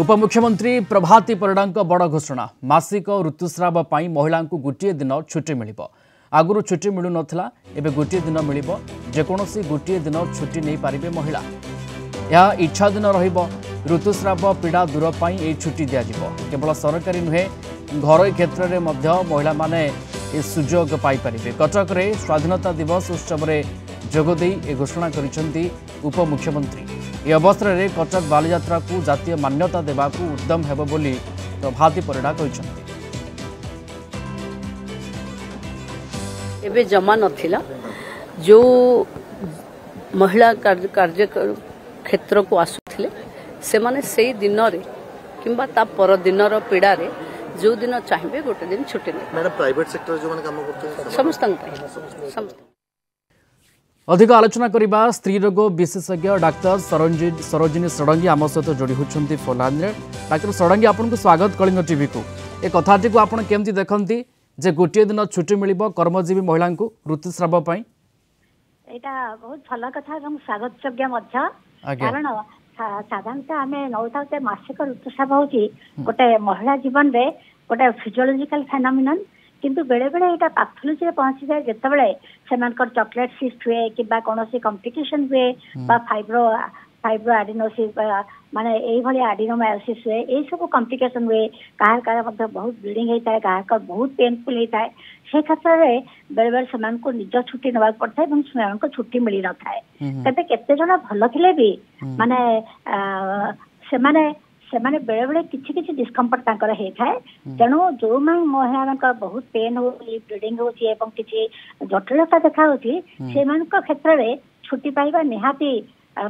उपमुख्यमंत्री प्रभाती परिड़ा बड़ घोषणा मासिक ऋतुस्राव पर महिला को गोटे दिन छुट्टी मिल आगुरी छुट्टी मिलू नाला एवं गोटे दिन मिल जेकोसी गोटे दिन छुट्टी नहीं पारे महिला यह इच्छा दिन ऋतुस्राव पीड़ा दूर पर यह छुट्टी दिज्व केवल सरकारी नुहे घर क्षेत्र में महिला माने सुजोग पाइपर कटक रे स्वाधीनता दिवस उत्सव में जोगदे घोषणा कर उपमुख्यमंत्री यह अवसर में कटक बालीयात्रा को जातीय मान्यता देवा उद्यम हेब बोली प्रभाती परिड़ा कहते एबे जमा नथिला जो महिला कार्य क्षेत्र को आसुथिले से माने से दिन रे किंबा ता पर दिन रो पीड़ा रे जो दिन चाहिए गोटे दिन छुट्टी नहीं मैडम प्राइवेट सेक्टर जो माने काम करते हैं समस्त अधिक आलोचना करबा स्त्री रोग विशेषज्ञ डाक्टर सरोजिनी षडंगी आम सहित जोड़ी होती फोन डाक्टर षडंगी आपको स्वागत कलिंग टीवी को ए कथाटी को आपन केमती देखंती जे गोटे दिन छुट्टी मिलिबो कर्मजीवी महिला को ऋतुस्राव पई एटा बहुत भल कथा स्वागत योग्य कारण साधारणतः आम नौते मासिक ऋतुस्राव हूँ गोटे महिला जीवन में गोटे फिजियोलॉजिकल फेनोमेनन किंतु बेले बेले यहाँ पैथोलॉजी में पहुंची जाए जितेबाला से चॉकलेट सिस्ट हुए कि कौन कॉम्प्लिकेशन हुए फाइब्रो एडिनोसिस माने यही एडिनोमायोसिस हुए यही सब कॉम्प्लिकेशन हुए कहार बहुत ब्लीडिंग होता है कहार बहुत पेनफुल होता है से क्षेत्र में बेले बेले से निज छुट्टी नवा पड़ता है और छुट्टी मिल न था केते जन भल थे भी माने से बेले बेले किसी डिस्कम्फर्ट होता है तेणु जो महिला बहुत पेन हो ब्लीडिंग हो किसी जटिलता देखा से क्षेत्र में छुट्टी पाइबा निहाती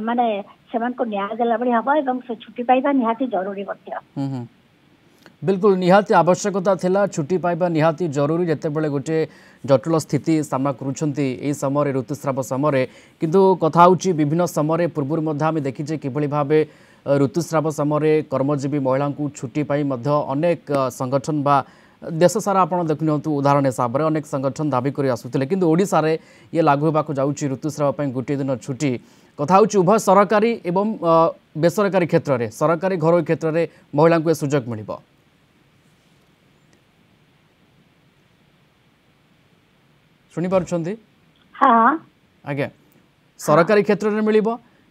माने से न्याय देला बड़ी हम एवं से छुट्टी पाइबा निहाती जरूरी बिल्कुल निहाती आवश्यकता थिला छुट्टी पाइबा निहाती जरूरी जेतेबेले गोटे जटिल स्थिति सामना करुछंती एई समय ऋतुस्राव समय किंतु कथा होची विभिन्न समय पूर्व मध्य आम देखीचे किभली भाबे ऋतुस्राव समय कर्मजीवी महिला को छुट्टी पाई मध्य अनेक संगठन बा देश सारा आप देखु उदाहरण हिसाब से अनेक संगठन दाबी कर आसुले किंतु ओडिशा रे ये लागू होगा जाऊँगी ऋतुस्राव पर गोटे दिन छुट्टी कथा होची उभय सरकारी एवं बेसरकारी क्षेत्र में सरकारी घरोई क्षेत्र में महिला को सुजोग मिल शुणी पार्टी हाँ आज्ञा सरकारी क्षेत्र में मिल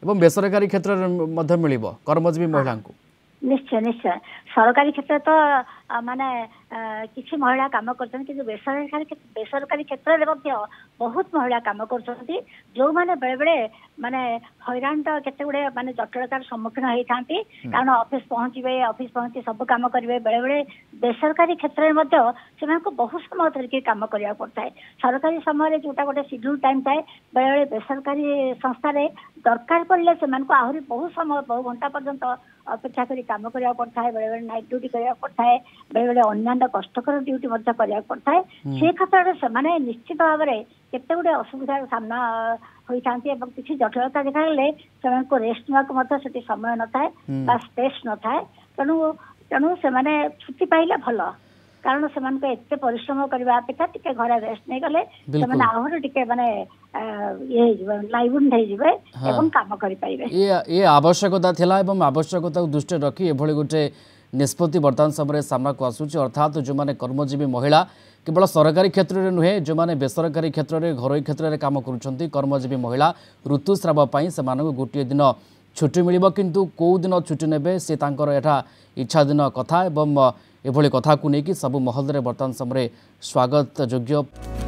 बेसरकारी क्षेत्र में मिल कर्मजीवी महिला को निश्चय निश्चय सरकारी क्षेत्र तो माने किसी महिला काम कर बेसरकारी क्षेत्र में बहुत महिला काम कर जो माने बेले बेले माने हैरान तो केते गुडे माने जटिलतार सम्मुखीन होता कारण ऑफिस पहुंचे सब काम करेंगे बेले बेले बेसरकारी क्षेत्र में बहुत समय धरिक काम करा पड़ता है सरकारी समय जोटा गोटे शेड्यूल टाइम थाए बेले बेले बेसरकारी संस्था दरकार पड़े से आहरी बहुत समय बहु घंटा पर्यंत अपेक्षा करी काम करा पड़ता है बेले बेले नाइट ड्यूटी करा पड़ता है बेले बेले अन्य कष्टकर ड्यूटी करा पड़ता है से क्षेत्र से निश्चित भाव में केते गुडे असुविधार सामना होता किसी जटिलता देखा से रेस्ट नाक समय न था स्पेस न था तेणु तेणु से छुट्टी पाइले भल कारण से एत परिश्रम करने अपेक्षा टे घर रेस्ट नहीं गले से आहरी टे माने ये लाइवुड हो काम करें ये आवश्यकता थिला एवं आवश्यकता दृष्टि रखी एभली गोटे निष्पत्ति बर्तमान समय सामना को आसूची अर्थात जो माने कर्मजीवी महिला केवल सरकारी क्षेत्र में नुहे जो माने बेसरकारी क्षेत्र में घरोई क्षेत्र में काम करुछंती कर्मजीवी महिला ऋतुस्राव पई से मानक गोटे दिन छुट्टी मिलिबो किंतु कौ दिन छुट्टी नेबे से तांकर एठा इच्छा दिन कथा एवं एभली कथा को लेकिन सब महल में बर्तमान समय स्वागत योग्य